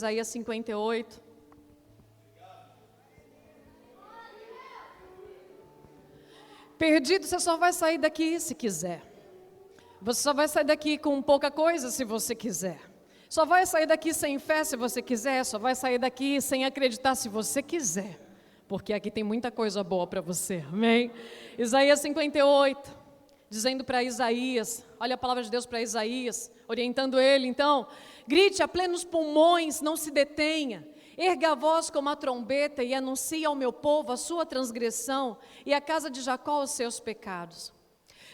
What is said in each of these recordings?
Isaías 58. Perdido, você só vai sair daqui se quiser. Você só vai sair daqui com pouca coisa se você quiser. Só vai sair daqui sem fé se você quiser. Só vai sair daqui sem acreditar se você quiser. Porque aqui tem muita coisa boa para você, amém? Isaías 58, dizendo para Isaías, olha a palavra de Deus para Isaías, orientando ele então: grite a plenos pulmões, não se detenha. Erga a voz como a trombeta e anuncie ao meu povo a sua transgressão e à casa de Jacó os seus pecados.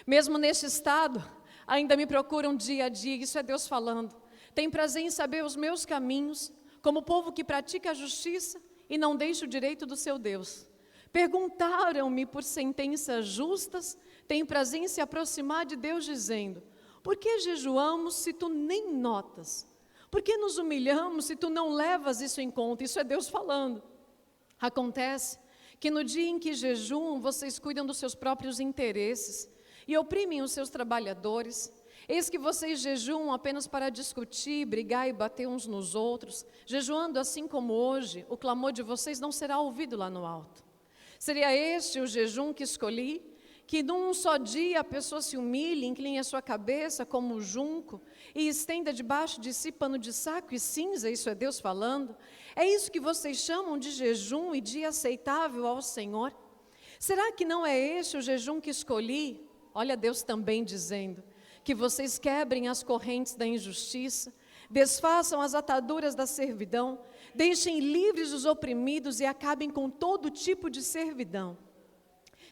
Mesmo neste estado, ainda me procuram dia a dia, isso é Deus falando. Tem prazer em saber os meus caminhos, como povo que pratica a justiça e não deixa o direito do seu Deus. Perguntaram-me por sentenças justas, tem prazer em se aproximar de Deus dizendo: por que jejuamos se tu nem notas? Por que nos humilhamos se tu não levas isso em conta? Isso é Deus falando. Acontece que no dia em que jejuam, vocês cuidam dos seus próprios interesses e oprimem os seus trabalhadores. Eis que vocês jejuam apenas para discutir, brigar e bater uns nos outros. Jejuando assim como hoje, o clamor de vocês não será ouvido lá no alto. Seria este o jejum que escolhi? Que num só dia a pessoa se humilhe, incline a sua cabeça como o junco e estenda debaixo de si pano de saco e cinza, isso é Deus falando? É isso que vocês chamam de jejum e dia aceitável ao Senhor? Será que não é este o jejum que escolhi? Olha Deus também dizendo: que vocês quebrem as correntes da injustiça, desfaçam as ataduras da servidão, deixem livres os oprimidos e acabem com todo tipo de servidão.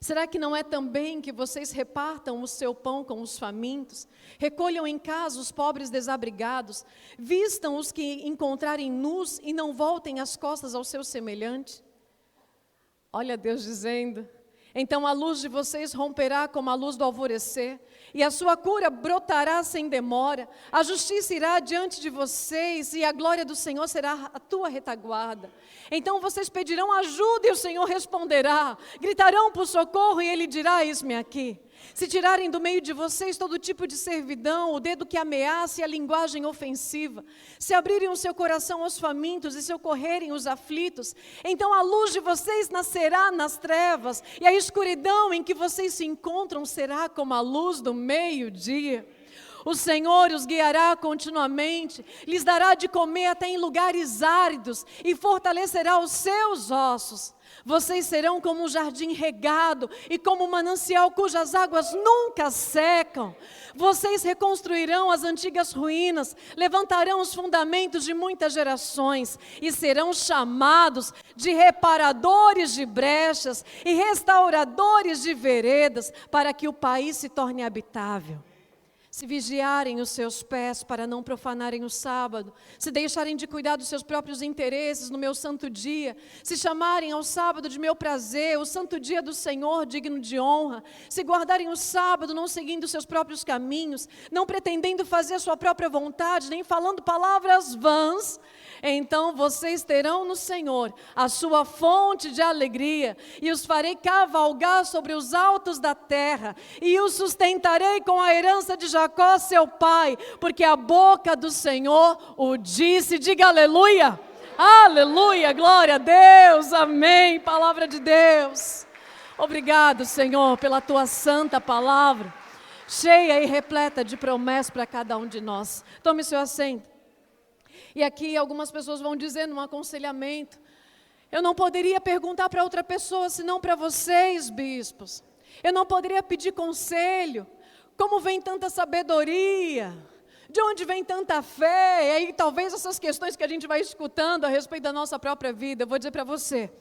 Será que não é também que vocês repartam o seu pão com os famintos, recolham em casa os pobres desabrigados, vistam os que encontrarem nus e não voltem as costas ao seu semelhante? Olha Deus dizendo: então a luz de vocês romperá como a luz do alvorecer, e a sua cura brotará sem demora, a justiça irá diante de vocês, e a glória do Senhor será a tua retaguarda. Então vocês pedirão ajuda e o Senhor responderá, gritarão por socorro e Ele dirá: eis-me aqui. Se tirarem do meio de vocês todo tipo de servidão, o dedo que ameaça e a linguagem ofensiva, se abrirem o seu coração aos famintos e socorrerem os aflitos, então a luz de vocês nascerá nas trevas, e a escuridão em que vocês se encontram será como a luz do meio-dia. O Senhor os guiará continuamente, lhes dará de comer até em lugares áridos e fortalecerá os seus ossos. Vocês serão como um jardim regado e como um manancial cujas águas nunca secam. Vocês reconstruirão as antigas ruínas, levantarão os fundamentos de muitas gerações e serão chamados de reparadores de brechas e restauradores de veredas, para que o país se torne habitável. Se vigiarem os seus pés para não profanarem o sábado, se deixarem de cuidar dos seus próprios interesses no meu santo dia, se chamarem ao sábado de meu prazer, o santo dia do Senhor digno de honra, se guardarem o sábado não seguindo os seus próprios caminhos, não pretendendo fazer a sua própria vontade, nem falando palavras vãs, então vocês terão no Senhor a sua fonte de alegria, e os farei cavalgar sobre os altos da terra, e os sustentarei com a herança de Jacó seu pai, porque a boca do Senhor o disse. Diga aleluia, aleluia, glória a Deus, amém, palavra de Deus. Obrigado, Senhor, pela tua santa palavra, cheia e repleta de promessas para cada um de nós. Tome seu assento. E aqui algumas pessoas vão dizer num aconselhamento: eu não poderia perguntar para outra pessoa senão para vocês, bispos. Eu não poderia pedir conselho. Como vem tanta sabedoria? De onde vem tanta fé? E aí talvez essas questões que a gente vai escutando a respeito da nossa própria vida, eu vou dizer para você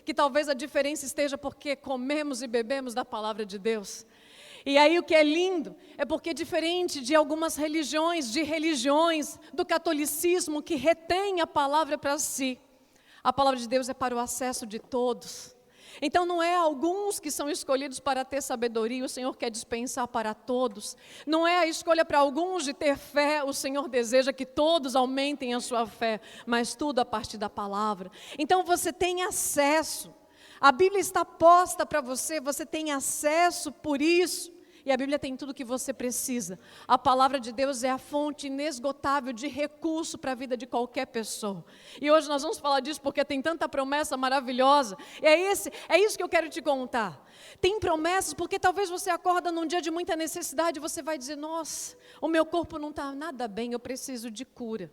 que talvez a diferença esteja porque comemos e bebemos da palavra de Deus. E aí o que é lindo é porque diferente de algumas religiões, do catolicismo que retém a palavra para si, a palavra de Deus é para o acesso de todos. Então não é alguns que são escolhidos para ter sabedoria, o Senhor quer dispensar para todos. Não é a escolha para alguns de ter fé, o Senhor deseja que todos aumentem a sua fé, mas tudo a partir da palavra. Então você tem acesso, a Bíblia está posta para você, você tem acesso por isso. E a Bíblia tem tudo o que você precisa. A palavra de Deus é a fonte inesgotável de recurso para a vida de qualquer pessoa. E hoje nós vamos falar disso porque tem tanta promessa maravilhosa. E é isso que eu quero te contar. Tem promessas porque talvez você acorda num dia de muita necessidade e você vai dizer, nossa, o meu corpo não está nada bem, eu preciso de cura.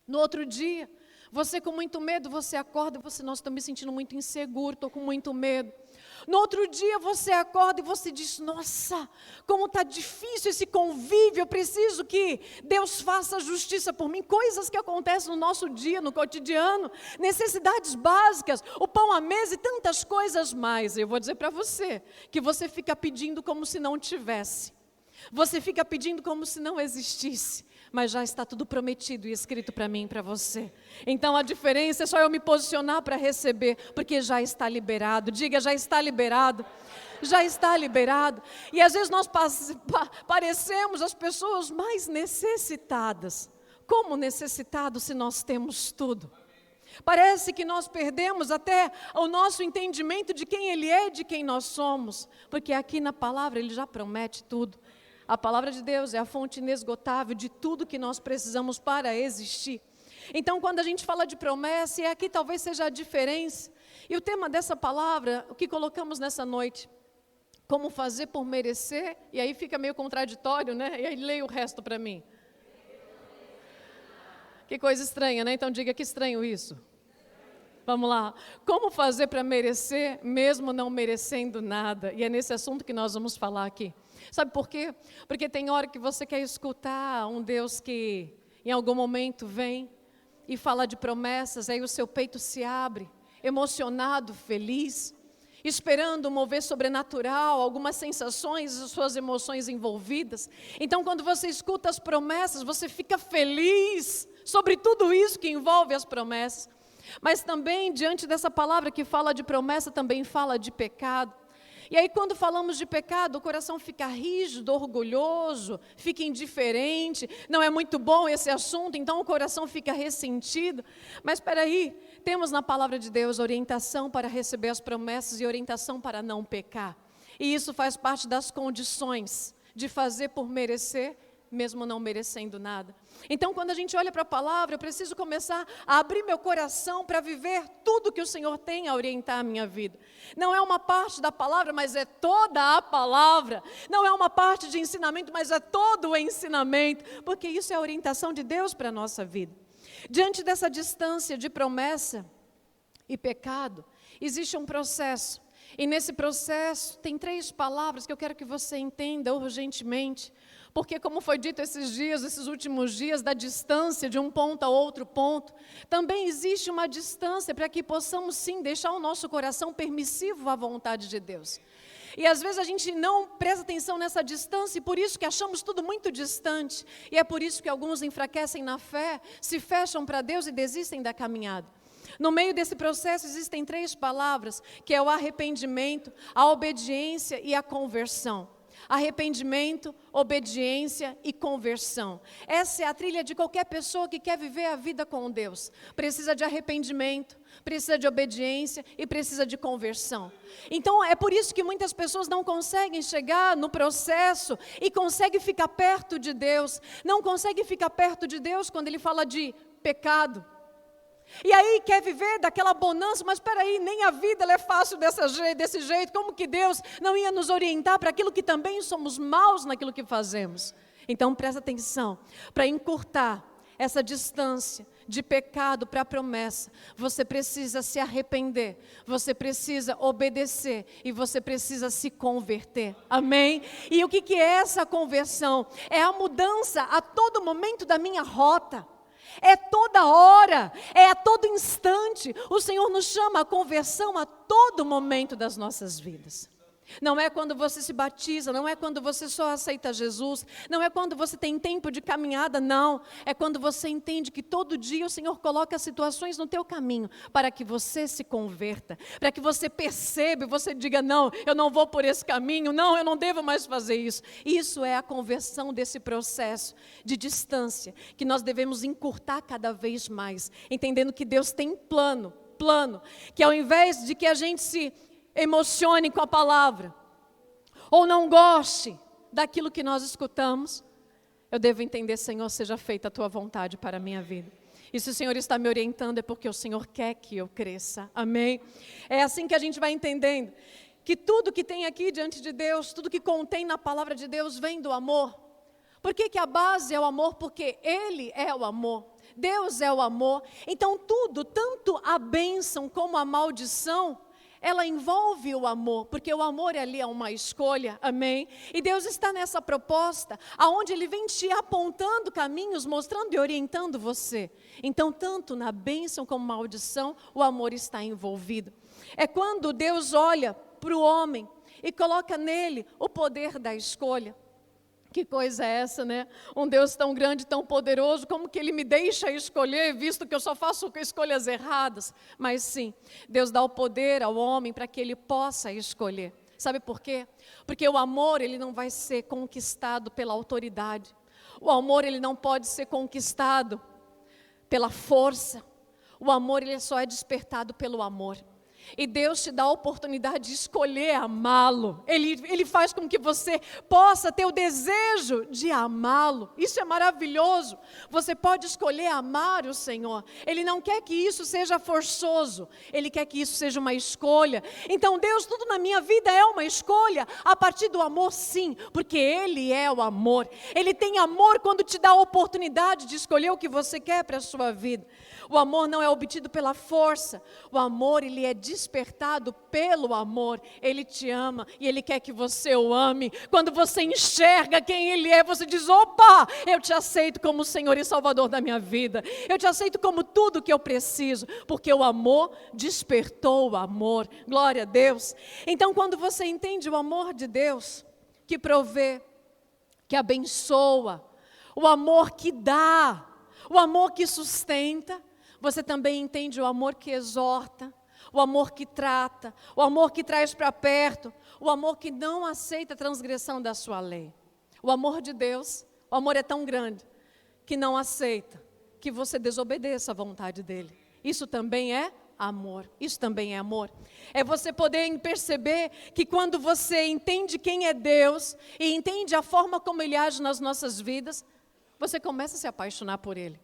No outro dia, você com muito medo, você acorda e você, nossa, estou me sentindo muito inseguro, estou com muito medo. No outro dia você acorda e você diz, nossa, como está difícil esse convívio, eu preciso que Deus faça justiça por mim. Coisas que acontecem no nosso dia, no cotidiano, necessidades básicas, o pão à mesa e tantas coisas mais. Eu vou dizer para você, que você fica pedindo como se não tivesse. Você fica pedindo como se não existisse. Mas já está tudo prometido e escrito para mim e para você. Então a diferença é só eu me posicionar para receber, porque já está liberado. Diga, já está liberado. Já está liberado. E às vezes nós parecemos as pessoas mais necessitadas. Como necessitados se nós temos tudo? Parece que nós perdemos até o nosso entendimento de quem Ele é e de quem nós somos. Porque aqui na palavra Ele já promete tudo. A palavra de Deus é a fonte inesgotável de tudo que nós precisamos para existir. Então, quando a gente fala de promessa, e aqui talvez seja a diferença. E o tema dessa palavra, o que colocamos nessa noite, como fazer por merecer, e aí fica meio contraditório, né? E aí leia o resto para mim. Que coisa estranha, né? Então diga, que estranho isso. Vamos lá. Como fazer para merecer, mesmo não merecendo nada? E é nesse assunto que nós vamos falar aqui. Sabe por quê? Porque tem hora que você quer escutar um Deus que em algum momento vem e fala de promessas, aí o seu peito se abre, emocionado, feliz, esperando um mover sobrenatural, algumas sensações, suas emoções envolvidas. Então, quando você escuta as promessas, você fica feliz sobre tudo isso que envolve as promessas. Mas também, diante dessa palavra que fala de promessa, também fala de pecado. E aí, quando falamos de pecado, o coração fica rígido, orgulhoso, fica indiferente, não é muito bom esse assunto, então o coração fica ressentido. Mas espera aí, temos na palavra de Deus orientação para receber as promessas e orientação para não pecar. E isso faz parte das condições de fazer por merecer, mesmo não merecendo nada. Então, quando a gente olha para a palavra, eu preciso começar a abrir meu coração para viver tudo que o Senhor tem a orientar a minha vida. Não é uma parte da palavra, mas é toda a palavra. Não é uma parte de ensinamento, mas é todo o ensinamento, porque isso é a orientação de Deus para a nossa vida. Diante dessa distância de promessa e pecado, existe um processo. E nesse processo tem 3 palavras que eu quero que você entenda urgentemente. Porque, como foi dito esses últimos dias, da distância de um ponto a outro ponto, também existe uma distância para que possamos sim deixar o nosso coração permissivo à vontade de Deus. E às vezes a gente não presta atenção nessa distância e por isso que achamos tudo muito distante. E é por isso que alguns enfraquecem na fé, se fecham para Deus e desistem da caminhada. No meio desse processo existem 3 palavras, que é o arrependimento, a obediência e a conversão. Arrependimento, obediência e conversão. Essa é a trilha de qualquer pessoa que quer viver a vida com Deus. Precisa de arrependimento, precisa de obediência e precisa de conversão. Então é por isso que muitas pessoas não conseguem chegar no processo e conseguem ficar perto de Deus. Não conseguem ficar perto de Deus quando Ele fala de pecado. E aí quer viver daquela bonança, mas espera aí, nem a vida ela é fácil desse jeito, como que Deus não ia nos orientar para aquilo que também somos maus naquilo que fazemos? Então presta atenção, para encurtar essa distância de pecado para a promessa, você precisa se arrepender, você precisa obedecer e você precisa se converter, amém? E o que é essa conversão? É a mudança a todo momento da minha rota. É toda hora, é a todo instante. O Senhor nos chama à conversão a todo momento das nossas vidas. Não é quando você se batiza, não é quando você só aceita Jesus, não é quando você tem tempo de caminhada, não. É quando você entende que todo dia o Senhor coloca situações no teu caminho para que você se converta, para que você perceba e você diga, não, eu não vou por esse caminho, não, eu não devo mais fazer isso. Isso é a conversão desse processo de distância, que nós devemos encurtar cada vez mais, entendendo que Deus tem plano, que ao invés de que a gente se emocione com a palavra, ou não goste, daquilo que nós escutamos, eu devo entender, Senhor, seja feita a tua vontade para a minha vida. E se o Senhor está me orientando é porque o Senhor quer que eu cresça, amém? É assim que a gente vai entendendo, que tudo que tem aqui diante de Deus, tudo que contém na palavra de Deus vem do amor. Por que que a base é o amor? Porque Ele é o amor, Deus é o amor. Então tudo, tanto a bênção como a maldição, ela envolve o amor, porque o amor ali é uma escolha, amém? E Deus está nessa proposta, aonde Ele vem te apontando caminhos, mostrando e orientando você. Então, tanto na bênção como maldição, o amor está envolvido. É quando Deus olha para o homem e coloca nele o poder da escolha. Que coisa é essa, né? Um Deus tão grande, tão poderoso, como que Ele me deixa escolher, visto que eu só faço escolhas erradas? Mas sim, Deus dá o poder ao homem para que ele possa escolher. Sabe por quê? Porque o amor, ele não vai ser conquistado pela autoridade. O amor, ele não pode ser conquistado pela força. O amor, ele só é despertado pelo amor. E Deus te dá a oportunidade de escolher amá-lo. Ele faz com que você possa ter o desejo de amá-lo. Isso é maravilhoso. Você pode escolher amar o Senhor. Ele não quer que isso seja forçoso. Ele quer que isso seja uma escolha. Então Deus, tudo na minha vida é uma escolha. A partir do amor, sim. Porque Ele é o amor. Ele tem amor quando te dá a oportunidade de escolher o que você quer para a sua vida. O amor não é obtido pela força. O amor, ele é despertado pelo amor. Ele te ama e Ele quer que você o ame. Quando você enxerga quem Ele é, você diz, opa, eu te aceito como Senhor e Salvador da minha vida. Eu te aceito como tudo que eu preciso. Porque o amor despertou o amor. Glória a Deus. Então, quando você entende o amor de Deus, que provê, que abençoa, o amor que dá, o amor que sustenta, você também entende o amor que exorta, o amor que trata, o amor que traz para perto, o amor que não aceita a transgressão da sua lei. O amor de Deus, o amor é tão grande que não aceita que você desobedeça a vontade dEle. Isso também é amor, isso também é amor. É você poder perceber que quando você entende quem é Deus e entende a forma como Ele age nas nossas vidas, você começa a se apaixonar por Ele.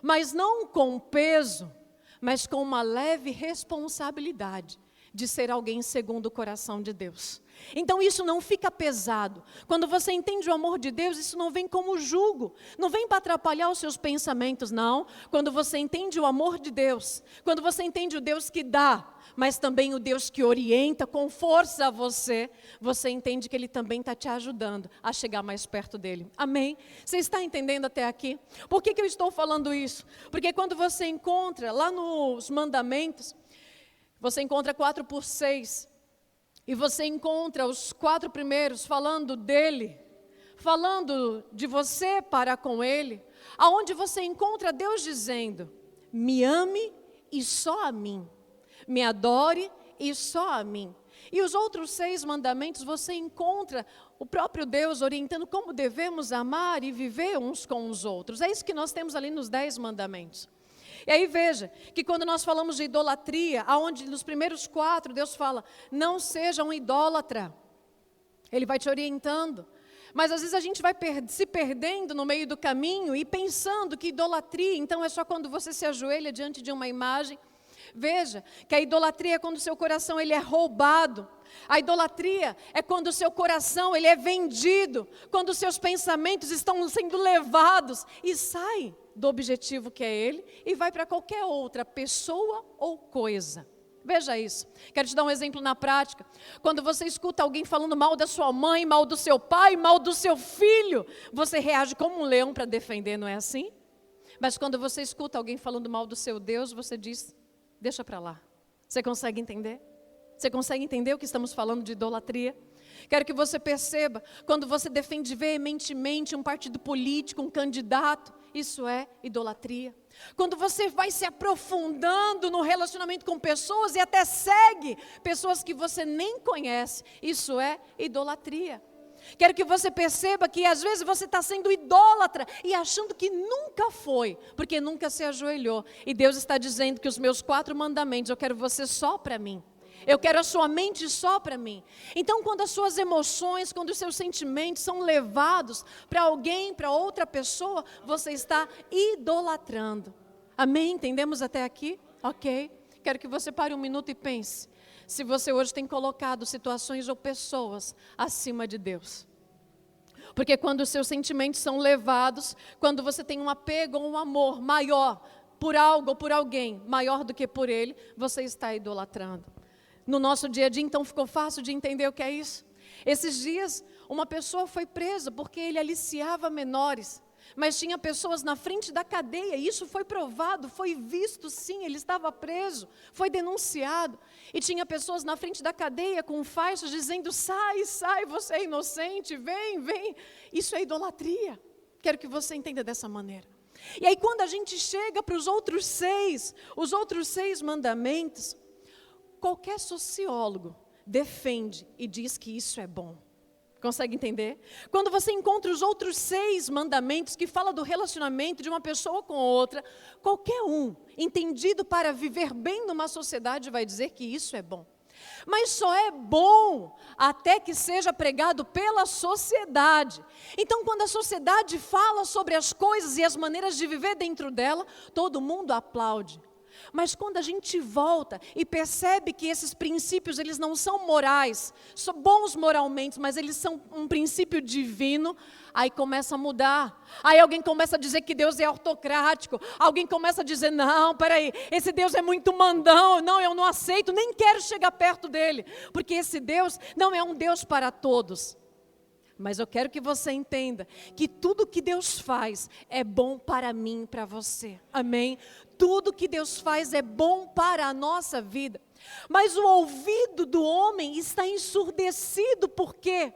Mas não com peso, mas com uma leve responsabilidade de ser alguém segundo o coração de Deus. Então isso não fica pesado. Quando você entende o amor de Deus, isso não vem como jugo, não vem para atrapalhar os seus pensamentos, não. Quando você entende o amor de Deus, quando você entende o Deus que dá, mas também o Deus que orienta com força a você, você entende que Ele também está te ajudando a chegar mais perto dEle. Amém? Você está entendendo até aqui? Por que eu estou falando isso? Porque quando você encontra lá nos mandamentos, você encontra 4:6, e você encontra os 4 primeiros falando dEle, falando de você para com Ele, aonde você encontra Deus dizendo, me ame e só a mim. Me adore e só a mim. E os outros 6 mandamentos você encontra o próprio Deus orientando como devemos amar e viver uns com os outros. É isso que nós temos ali nos 10 mandamentos. E aí veja, que quando nós falamos de idolatria, aonde nos primeiros 4 Deus fala, não seja um idólatra. Ele vai te orientando. Mas às vezes a gente vai se perdendo no meio do caminho e pensando que idolatria, então é só quando você se ajoelha diante de uma imagem. Veja, que a idolatria é quando o seu coração ele é roubado. A idolatria é quando o seu coração ele é vendido, quando os seus pensamentos estão sendo levados e sai do objetivo que é Ele e vai para qualquer outra pessoa ou coisa. Veja isso. Quero te dar um exemplo na prática. Quando você escuta alguém falando mal da sua mãe, mal do seu pai, mal do seu filho, você reage como um leão para defender, não é assim? Mas quando você escuta alguém falando mal do seu Deus, você diz, deixa para lá. Você consegue entender? Você consegue entender o que estamos falando de idolatria? Quero que você perceba, quando você defende veementemente um partido político, um candidato, isso é idolatria. Quando você vai se aprofundando no relacionamento com pessoas e até segue pessoas que você nem conhece, isso é idolatria. Quero que você perceba que às vezes você está sendo idólatra e achando que nunca foi, porque nunca se ajoelhou. E Deus está dizendo que os meus 4 mandamentos eu quero você só para mim. Eu quero a sua mente só para mim. Então, quando as suas emoções, quando os seus sentimentos são levados para alguém, para outra pessoa, você está idolatrando. Amém? Entendemos até aqui? Ok. Quero que você pare um minuto e pense. Se você hoje tem colocado situações ou pessoas acima de Deus. Porque quando os seus sentimentos são levados, quando você tem um apego ou um amor maior por algo ou por alguém, maior do que por ele, você está idolatrando. No nosso dia a dia, então, ficou fácil de entender o que é isso? Esses dias, uma pessoa foi presa porque ele aliciava menores. Mas tinha pessoas na frente da cadeia, e isso foi provado, foi visto sim, ele estava preso, foi denunciado. E tinha pessoas na frente da cadeia com faixas dizendo, sai, sai, você é inocente, vem, vem. Isso é idolatria. Quero que você entenda dessa maneira. E aí quando a gente chega para os outros seis mandamentos, qualquer sociólogo defende e diz que isso é bom. Consegue entender? Quando você encontra os outros 6 mandamentos que falam do relacionamento de uma pessoa com outra, qualquer um, entendido para viver bem numa sociedade, vai dizer que isso é bom. Mas só é bom até que seja pregado pela sociedade. Então, quando a sociedade fala sobre as coisas e as maneiras de viver dentro dela, todo mundo aplaude. Mas quando a gente volta e percebe que esses princípios, eles não são morais, são bons moralmente, mas eles são um princípio divino, aí começa a mudar. Aí alguém começa a dizer que Deus é autocrático, alguém começa a dizer, não, peraí, esse Deus é muito mandão, não, eu não aceito, nem quero chegar perto dele, porque esse Deus não é um Deus para todos. Mas eu quero que você entenda que tudo que Deus faz é bom para mim e para você. Amém? Tudo que Deus faz é bom para a nossa vida. Mas o ouvido do homem está ensurdecido, por quê?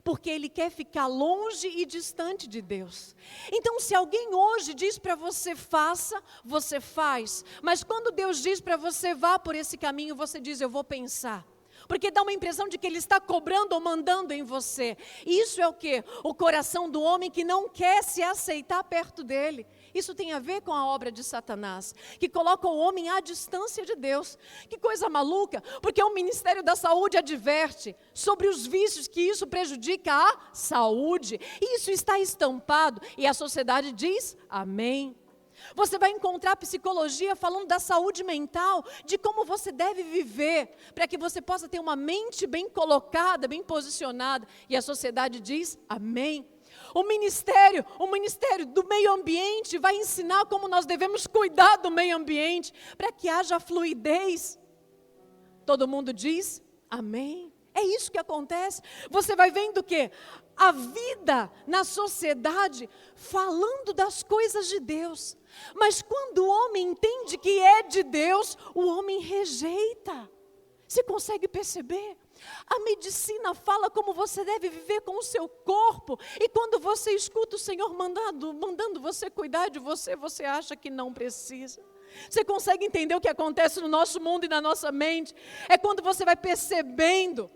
Porque ele quer ficar longe e distante de Deus. Então, se alguém hoje diz para você faça, você faz. Mas quando Deus diz para você vá por esse caminho, você diz eu vou pensar. Porque dá uma impressão de que ele está cobrando ou mandando em você. Isso é o quê? O coração do homem que não quer se aceitar perto dele. Isso tem a ver com a obra de Satanás, que coloca o homem à distância de Deus. Que coisa maluca, porque o Ministério da Saúde adverte sobre os vícios que isso prejudica a saúde. Isso está estampado e a sociedade diz amém. Você vai encontrar psicologia falando da saúde mental, de como você deve viver, para que você possa ter uma mente bem colocada, bem posicionada. E a sociedade diz, amém. O ministério do meio ambiente vai ensinar como nós devemos cuidar do meio ambiente, para que haja fluidez. Todo mundo diz, amém. É isso que acontece. Você vai vendo o quê? A vida na sociedade falando das coisas de Deus. Mas quando o homem entende que é de Deus, o homem rejeita. Você consegue perceber? A medicina fala como você deve viver com o seu corpo. E quando você escuta o Senhor mandando você cuidar de você, você acha que não precisa. Você consegue entender o que acontece no nosso mundo e na nossa mente? É quando você vai percebendo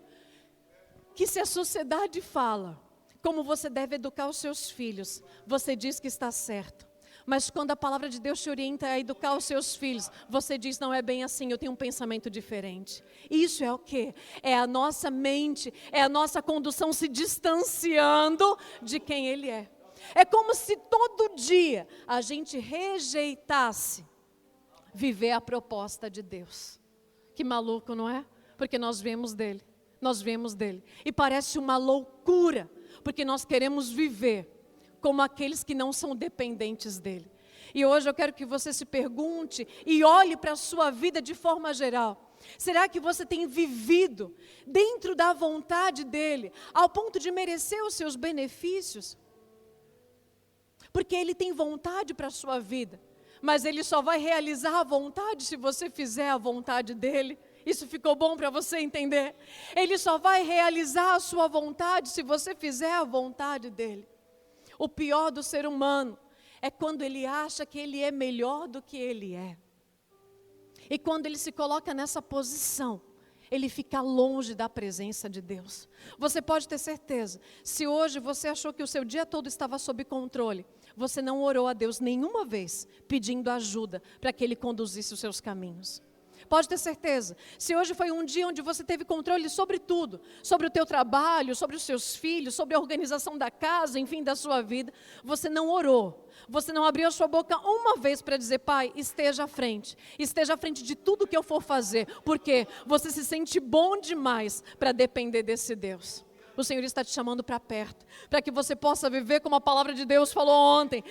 que se a sociedade fala como você deve educar os seus filhos, você diz que está certo. Mas quando a palavra de Deus te orienta a educar os seus filhos, você diz, não é bem assim, eu tenho um pensamento diferente. Isso é o quê? É a nossa mente, é a nossa condução se distanciando de quem Ele é. É como se todo dia a gente rejeitasse viver a proposta de Deus. Que maluco, não é? Porque nós vemos dele. E parece uma loucura, porque nós queremos viver como aqueles que não são dependentes dele. E hoje eu quero que você se pergunte e olhe para a sua vida de forma geral. Será que você tem vivido dentro da vontade dele, ao ponto de merecer os seus benefícios? Porque ele tem vontade para a sua vida, mas ele só vai realizar a vontade se você fizer a vontade dele. Isso ficou bom para você entender? Ele só vai realizar a sua vontade se você fizer a vontade dele. O pior do ser humano é quando ele acha que ele é melhor do que ele é. E quando ele se coloca nessa posição, ele fica longe da presença de Deus. Você pode ter certeza, se hoje você achou que o seu dia todo estava sob controle, você não orou a Deus nenhuma vez pedindo ajuda para que Ele conduzisse os seus caminhos. Pode ter certeza. Se hoje foi um dia onde você teve controle sobre tudo, sobre o teu trabalho, sobre os seus filhos, sobre a organização da casa, enfim, da sua vida, você não orou. Você não abriu a sua boca uma vez para dizer, Pai, esteja à frente de tudo que eu for fazer, porque você se sente bom demais para depender desse Deus. O Senhor está te chamando para perto, para que você possa viver como a palavra de Deus falou ontem,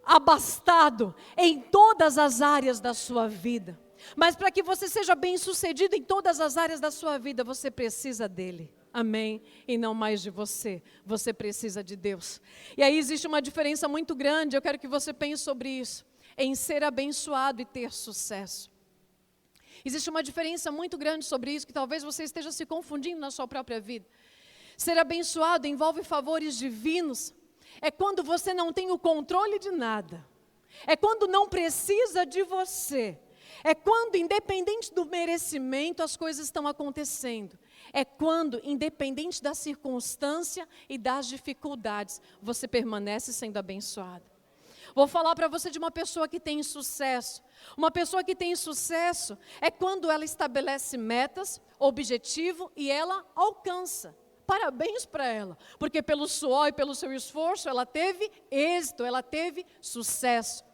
abastado em todas as áreas da sua vida. Mas para que você seja bem-sucedido em todas as áreas da sua vida, você precisa dele. Amém? E não mais de você. Você precisa de Deus. E aí existe uma diferença muito grande, eu quero que você pense sobre isso, em ser abençoado e ter sucesso. Existe uma diferença muito grande sobre isso, que talvez você esteja se confundindo na sua própria vida. Ser abençoado envolve favores divinos. É quando você não tem o controle de nada. É quando não precisa de você. É quando, independente do merecimento, as coisas estão acontecendo. É quando, independente da circunstância e das dificuldades, você permanece sendo abençoado. Vou falar para você de uma pessoa que tem sucesso. Uma pessoa que tem sucesso é quando ela estabelece metas, objetivo e ela alcança. Parabéns para ela, porque pelo suor e pelo seu esforço ela teve êxito, ela teve sucesso.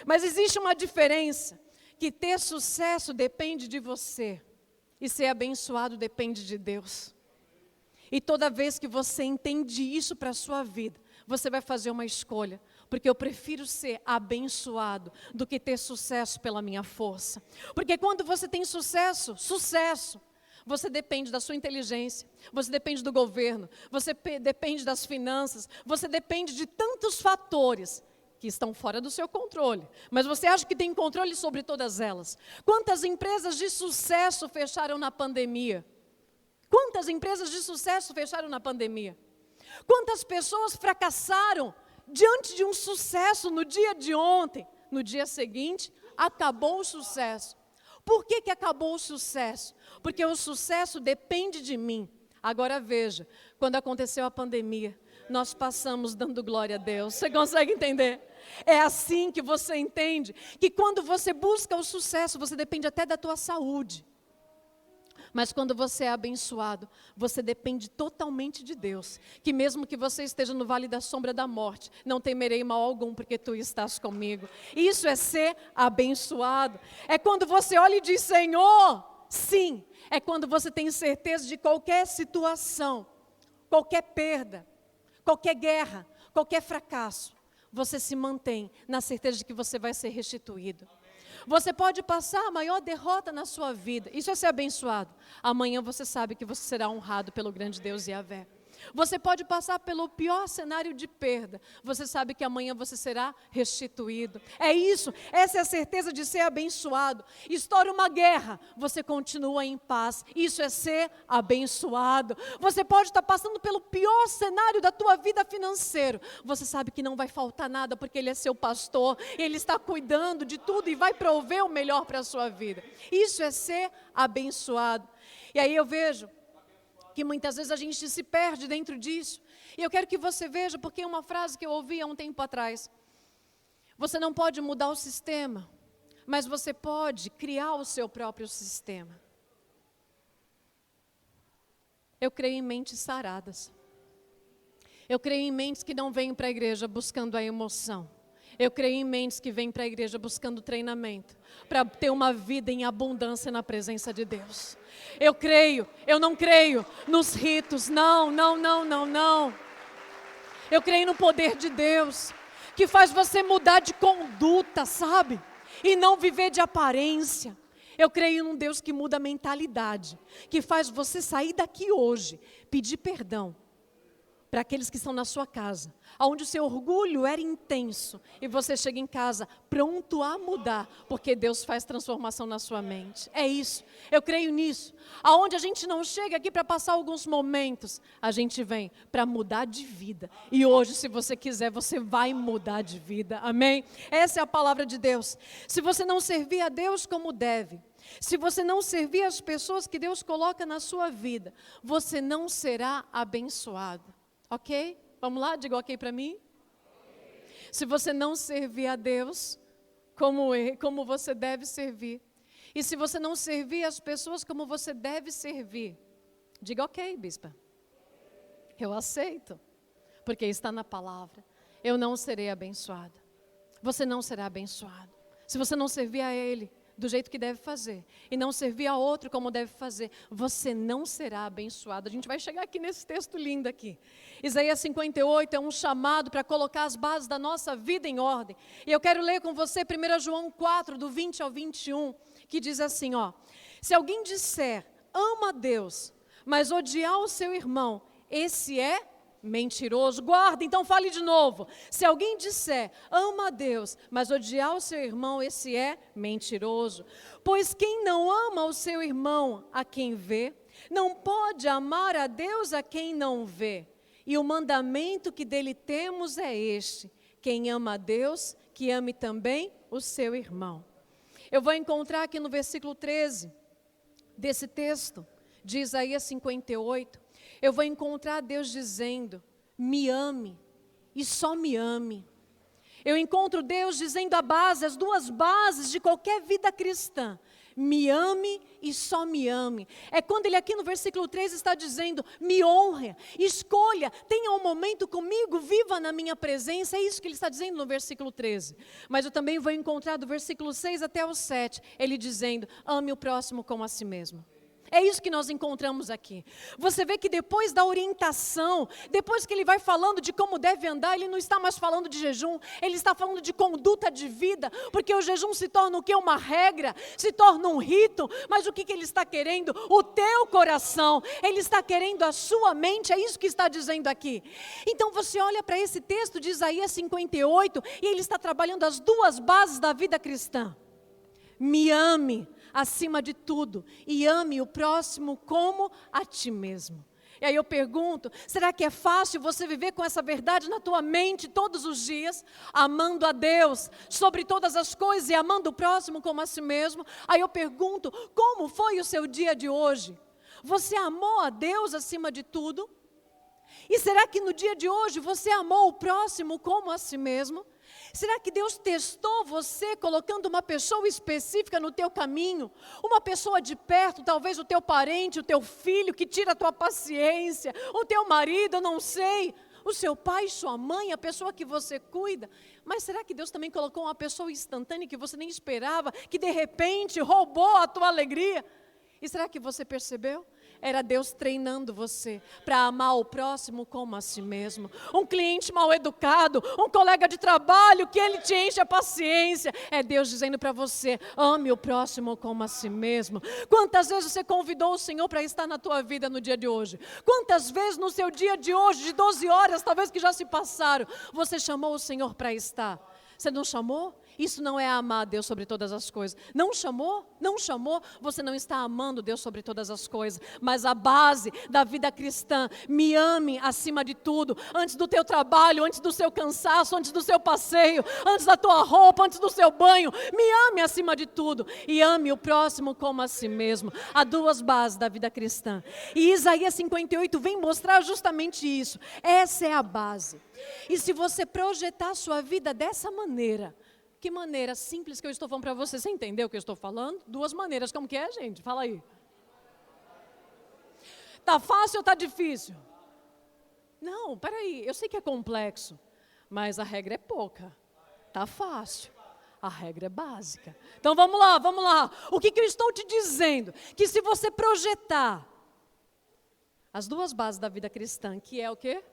Mas existe uma diferença, que ter sucesso depende de você e ser abençoado depende de Deus. E toda vez que você entende isso para a sua vida, você vai fazer uma escolha, porque eu prefiro ser abençoado do que ter sucesso pela minha força. Porque quando você tem sucesso, você depende da sua inteligência, você depende do governo, você depende das finanças, você depende de tantos fatores que estão fora do seu controle, mas você acha que tem controle sobre todas elas. Quantas empresas de sucesso fecharam na pandemia? Quantas empresas de sucesso fecharam na pandemia? Quantas pessoas fracassaram diante de um sucesso no dia de ontem? No dia seguinte, acabou o sucesso. Por que acabou o sucesso? Porque o sucesso depende de mim. Agora veja, quando aconteceu a pandemia, nós passamos dando glória a Deus. Você consegue entender? É assim que você entende que quando você busca o sucesso, você depende até da tua saúde. Mas quando você é abençoado, você depende totalmente de Deus. Que mesmo que você esteja no vale da sombra da morte, não temerei mal algum, porque tu estás comigo. Isso é ser abençoado. É quando você olha e diz, Senhor, sim. É quando você tem certeza de qualquer situação, qualquer perda, qualquer guerra, qualquer fracasso. Você se mantém na certeza de que você vai ser restituído. Você pode passar a maior derrota na sua vida. Isso é ser abençoado. Amanhã você sabe que você será honrado pelo grande Deus Yahvé. Você pode passar pelo pior cenário de perda. Você sabe que amanhã você será restituído. É isso, essa é a certeza de ser abençoado. Estoura uma guerra, você continua em paz. Isso é ser abençoado. Você pode estar passando pelo pior cenário da tua vida financeira. Você sabe que não vai faltar nada, porque Ele é seu pastor. Ele está cuidando de tudo e vai prover o melhor para a sua vida. Isso é ser abençoado. E aí eu vejo que muitas vezes a gente se perde dentro disso. E eu quero que você veja, porque é uma frase que eu ouvi há um tempo atrás. Você não pode mudar o sistema, mas você pode criar o seu próprio sistema. Eu creio em mentes saradas. Eu creio em mentes que não vêm para a igreja buscando a emoção. Eu creio em mentes que vêm para a igreja buscando treinamento, para ter uma vida em abundância na presença de Deus. Eu não creio nos ritos, não. Eu creio no poder de Deus, que faz você mudar de conduta, sabe? E não viver de aparência. Eu creio num Deus que muda a mentalidade, que faz você sair daqui hoje, pedir perdão para aqueles que estão na sua casa, onde o seu orgulho era intenso, e você chega em casa pronto a mudar, porque Deus faz transformação na sua mente. É isso, eu creio nisso. Aonde a gente não chega aqui para passar alguns momentos, a gente vem para mudar de vida. E hoje, se você quiser, você vai mudar de vida. Amém? Essa é a palavra de Deus. Se você não servir a Deus como deve, se você não servir as pessoas que Deus coloca na sua vida, você não será abençoado. Ok? Vamos lá? Diga ok para mim. Se você não servir a Deus como você deve servir, E se você não servir as pessoas como você deve servir, diga ok, bispa. Eu aceito, porque está na palavra. Eu não serei abençoada. Você não será abençoado. Se você não servir a Ele do jeito que deve fazer, e não servir a outro como deve fazer, você não será abençoado. A gente vai chegar aqui nesse texto lindo aqui. Isaías 58 é um chamado para colocar as bases da nossa vida em ordem. E eu quero ler com você 1 João 4, do 20 ao 21, que diz assim, ó: se alguém disser, ama a Deus, mas odiar o seu irmão, esse é mentiroso. Guarda, então fale de novo. Se alguém disser, ama a Deus, mas odiar o seu irmão, esse é mentiroso. Pois quem não ama o seu irmão a quem vê, não pode amar a Deus a quem não vê. E o mandamento que dele temos é este: quem ama a Deus, que ame também o seu irmão. Eu vou encontrar aqui no versículo 13 desse texto de Isaías 58, eu vou encontrar Deus dizendo, me ame e só me ame. Eu encontro Deus dizendo a base, as duas bases de qualquer vida cristã. Me ame e só me ame. É quando ele aqui no versículo 3 está dizendo, me honre, escolha, tenha um momento comigo, viva na minha presença. É isso que ele está dizendo no versículo 13. Mas eu também vou encontrar do versículo 6 até o 7, ele dizendo, ame o próximo como a si mesmo. É isso que nós encontramos aqui. Você vê que depois da orientação, depois que ele vai falando de como deve andar, ele não está mais falando de jejum, ele está falando de conduta de vida, porque o jejum se torna o quê? Uma regra, se torna um rito, mas o que ele está querendo? O teu coração, ele está querendo a sua mente, é isso que está dizendo aqui. Então você olha para esse texto de Isaías 58, e ele está trabalhando as duas bases da vida cristã. Me ame acima de tudo, e ame o próximo como a ti mesmo. E aí eu pergunto, será que é fácil você viver com essa verdade na tua mente todos os dias, amando a Deus sobre todas as coisas e amando o próximo como a si mesmo? Aí eu pergunto, como foi o seu dia de hoje? Você amou a Deus acima de tudo? E será que no dia de hoje você amou o próximo como a si mesmo? Será que Deus testou você colocando uma pessoa específica no teu caminho? Uma pessoa de perto, talvez o teu parente, o teu filho que tira a tua paciência, o teu marido, eu não sei, o seu pai, sua mãe, a pessoa que você cuida. Mas será que Deus também colocou uma pessoa instantânea que você nem esperava, que de repente roubou a tua alegria? E será que você percebeu? Era Deus treinando você para amar o próximo como a si mesmo. Um cliente mal educado, um colega de trabalho que ele te enche a paciência. É Deus dizendo para você, ame o próximo como a si mesmo. Quantas vezes você convidou o Senhor para estar na tua vida no dia de hoje? Quantas vezes no seu dia de hoje, de 12 horas, talvez que já se passaram, você chamou o Senhor para estar? Você não chamou? Isso não é amar a Deus sobre todas as coisas. Não chamou? Não chamou? Você não está amando Deus sobre todas as coisas. Mas a base da vida cristã, me ame acima de tudo. Antes do teu trabalho, antes do seu cansaço, antes do seu passeio, antes da tua roupa, antes do seu banho. Me ame acima de tudo. E ame o próximo como a si mesmo. Há duas bases da vida cristã. E Isaías 58 vem mostrar justamente isso. Essa é a base. E se você projetar a sua vida dessa maneira, que maneira simples que eu estou falando para você, você entendeu o que eu estou falando? Duas maneiras, como que é, gente? Fala aí. Tá fácil ou tá difícil? Não, peraí, eu sei que é complexo, mas a regra é pouca. Tá fácil, a regra é básica. Então vamos lá, vamos lá. O que eu estou te dizendo? Que se você projetar as duas bases da vida cristã, que é o quê?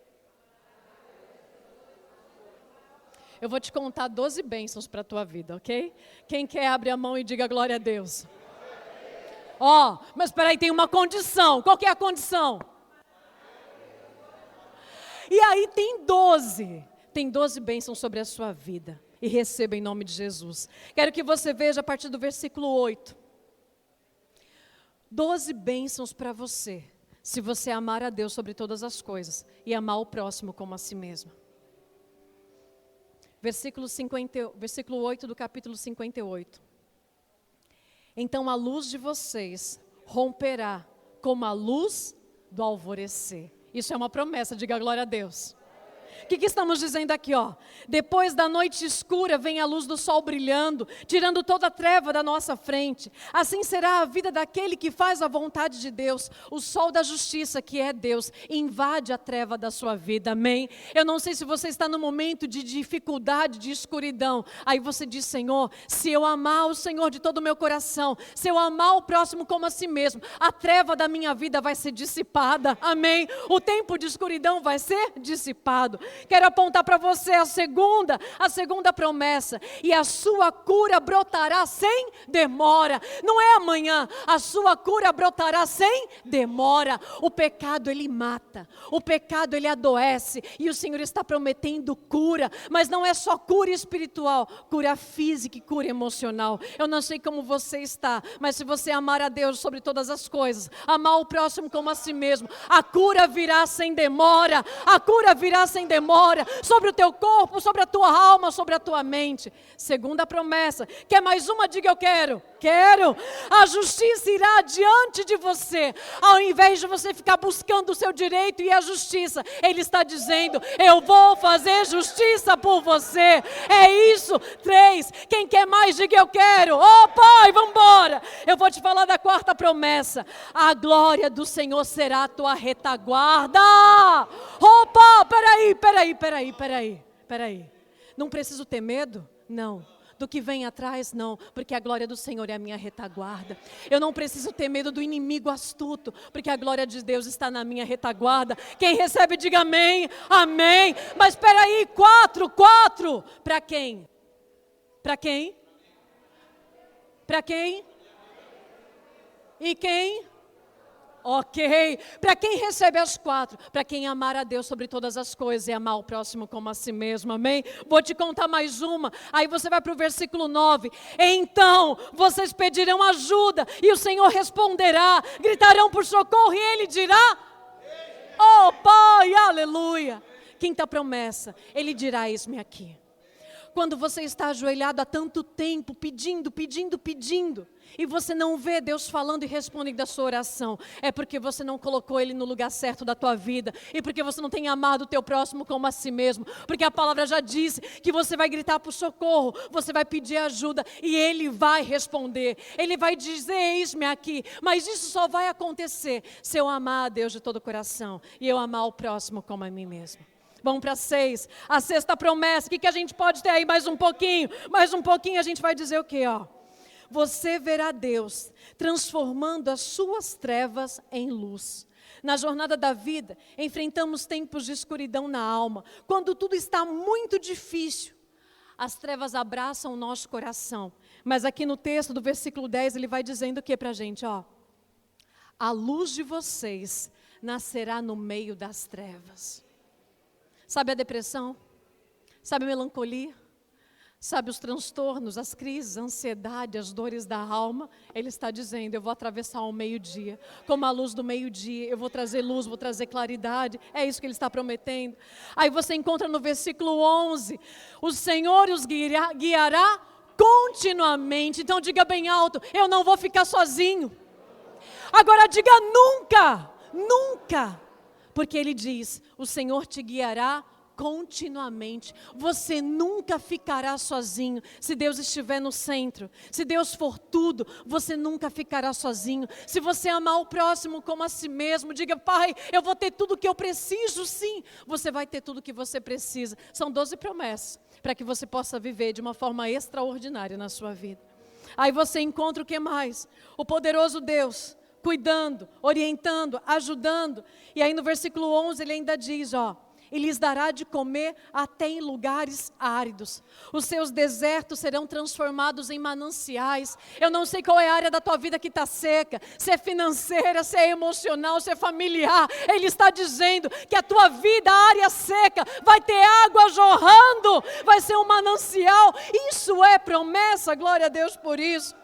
Eu vou te contar 12 bênçãos para a tua vida, ok? Quem quer, abre a mão e diga glória a Deus. Ó, mas espera aí, tem uma condição. Qual que é a condição? E aí tem 12. Tem 12 bênçãos sobre a sua vida. E receba em nome de Jesus. Quero que você veja a partir do versículo 8. 12 bênçãos para você, se você amar a Deus sobre todas as coisas e amar o próximo como a si mesmo. Versículo 8 do capítulo 58. Então a luz de vocês romperá como a luz do alvorecer. Isso é uma promessa, diga glória a Deus. O que estamos dizendo aqui, ó? Depois da noite escura vem a luz do sol brilhando, tirando toda a treva da nossa frente. Assim será a vida daquele que faz a vontade de Deus. O sol da justiça, que é Deus, invade a treva da sua vida, amém? Eu não sei se você está no momento de dificuldade, de escuridão. Aí você diz, Senhor, se eu amar o Senhor de todo o meu coração, se eu amar o próximo como a si mesmo, a treva da minha vida vai ser dissipada, amém? O tempo de escuridão vai ser dissipado. Quero apontar para você a segunda promessa. E a sua cura brotará sem demora. Não é amanhã, a sua cura brotará sem demora. O pecado ele mata, o pecado ele adoece. E o Senhor está prometendo cura, mas não é só cura espiritual, cura física e cura emocional. Eu não sei como você está, mas se você amar a Deus sobre todas as coisas, amar o próximo como a si mesmo, a cura virá sem demora. A cura virá sem demora sobre o teu corpo, sobre a tua alma, sobre a tua mente. Segunda promessa. Quer mais uma? Diga eu quero. Quero. A justiça irá diante de você. Ao invés de você ficar buscando o seu direito e a justiça, Ele está dizendo, eu vou fazer justiça por você. É isso. 3. Quem quer mais? Diga eu quero. Oh Pai, vamos embora. Eu vou te falar da quarta promessa. A glória do Senhor será a tua retaguarda. Opa, peraí. Não preciso ter medo? Não. Do que vem atrás? Não. Porque a glória do Senhor é a minha retaguarda. Eu não preciso ter medo do inimigo astuto, porque a glória de Deus está na minha retaguarda. Quem recebe, diga amém. Amém. Mas peraí, 4. Para quem? Para quem? Para quem? E quem? Ok, para quem recebe as 4? Para quem amar a Deus sobre todas as coisas e amar o próximo como a si mesmo, amém? Vou te contar mais uma, aí você vai para o versículo 9. Então vocês pedirão ajuda e o Senhor responderá, gritarão por socorro e Ele dirá, oh Pai, aleluia. Quinta promessa, Ele dirá, eis-me aqui. Quando você está ajoelhado há tanto tempo, pedindo, e você não vê Deus falando e respondendo a sua oração, é porque você não colocou Ele no lugar certo da tua vida, e porque você não tem amado o teu próximo como a si mesmo, porque a palavra já disse que você vai gritar por socorro, você vai pedir ajuda, e Ele vai responder, Ele vai dizer, eis-me aqui, mas isso só vai acontecer se eu amar a Deus de todo o coração, e eu amar o próximo como a mim mesmo. Vamos para 6, a sexta promessa. O que a gente pode ter aí? Mais um pouquinho, a gente vai dizer o quê? Você verá Deus transformando as suas trevas em luz. Na jornada da vida, enfrentamos tempos de escuridão na alma, quando tudo está muito difícil. As trevas abraçam o nosso coração, mas aqui no texto do versículo 10, ele vai dizendo o que para a gente? A luz de vocês nascerá no meio das trevas. Sabe a depressão? Sabe a melancolia? Sabe os transtornos, as crises, a ansiedade, as dores da alma? Ele está dizendo, eu vou atravessar o meio-dia. Como a luz do meio-dia, eu vou trazer luz, vou trazer claridade. É isso que ele está prometendo. Aí você encontra no versículo 11, o Senhor os guiará continuamente. Então diga bem alto, eu não vou ficar sozinho. Agora diga nunca. Porque ele diz, o Senhor te guiará continuamente. Você nunca ficará sozinho. Se Deus estiver no centro, se Deus for tudo, você nunca ficará sozinho. Se você amar o próximo como a si mesmo, diga, Pai, eu vou ter tudo o que eu preciso, sim. Você vai ter tudo o que você precisa. São 12 promessas para que você possa viver de uma forma extraordinária na sua vida. Aí você encontra o que mais? O poderoso Deus, cuidando, orientando, ajudando. E aí no versículo 11 ele ainda diz, e lhes dará de comer até em lugares áridos. Os seus desertos serão transformados em mananciais. Eu não sei qual é a área da tua vida que está seca, se é financeira, se é emocional, se é familiar. Ele está dizendo que a tua vida, a área seca, vai ter água jorrando, vai ser um manancial. Isso é promessa, glória a Deus por isso.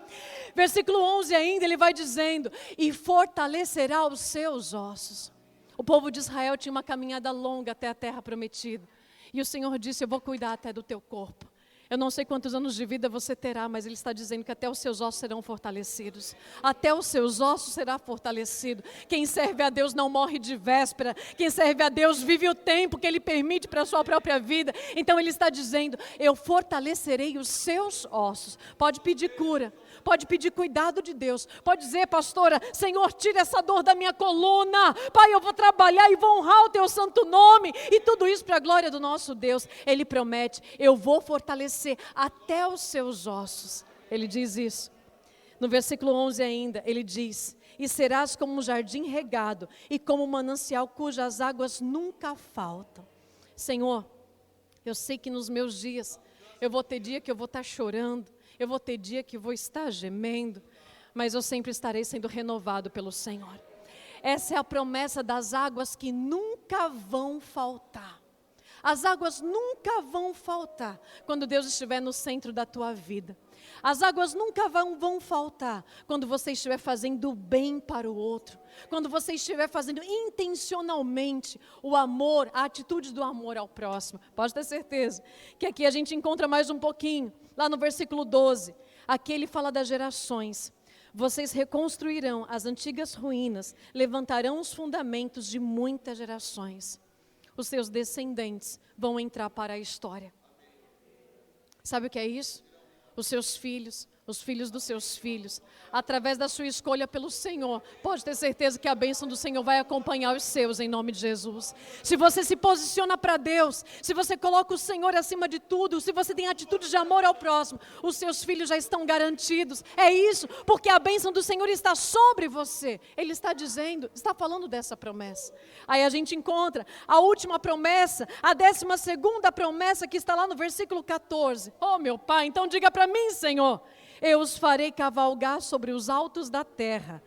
Versículo 11 ainda, ele vai dizendo, e fortalecerá os seus ossos. O povo de Israel tinha uma caminhada longa até a terra prometida. E o Senhor disse, eu vou cuidar até do teu corpo. Eu não sei quantos anos de vida você terá, mas Ele está dizendo que até os seus ossos serão fortalecidos. Até os seus ossos será fortalecido. Quem serve a Deus não morre de véspera. Quem serve a Deus vive o tempo que Ele permite para a sua própria vida. Então Ele está dizendo, eu fortalecerei os seus ossos. Pode pedir cura, pode pedir cuidado de Deus. Pode dizer, pastora, Senhor, tira essa dor da minha coluna. Pai, eu vou trabalhar e vou honrar o Teu santo nome. E tudo isso para a glória do nosso Deus. Ele promete, eu vou fortalecer até os seus ossos. Ele diz isso. No versículo 11 ainda, ele diz, e serás como um jardim regado e como um manancial cujas águas nunca faltam. Senhor, eu sei que nos meus dias, eu vou ter dia que eu vou estar chorando, eu vou ter dia que eu vou estar gemendo, mas eu sempre estarei sendo renovado pelo Senhor. Essa é a promessa das águas que nunca vão faltar. As águas nunca vão faltar quando Deus estiver no centro da tua vida. As águas nunca vão faltar quando você estiver fazendo o bem para o outro. Quando você estiver fazendo intencionalmente o amor, a atitude do amor ao próximo. Pode ter certeza que aqui a gente encontra mais um pouquinho. Lá no versículo 12, aqui ele fala das gerações. Vocês reconstruirão as antigas ruínas, levantarão os fundamentos de muitas gerações. Os seus descendentes vão entrar para a história. Sabe o que é isso? Os seus filhos, os filhos dos seus filhos, através da sua escolha pelo Senhor, pode ter certeza que a bênção do Senhor vai acompanhar os seus em nome de Jesus. Se você se posiciona para Deus, se você coloca o Senhor acima de tudo, se você tem atitude de amor ao próximo, os seus filhos já estão garantidos. É isso, porque a bênção do Senhor está sobre você. Ele está dizendo, está falando dessa promessa. Aí a gente encontra a última promessa, a 12ª promessa que está lá no versículo 14. Oh meu Pai, então diga para mim, Senhor. Eu os farei cavalgar sobre os altos da terra.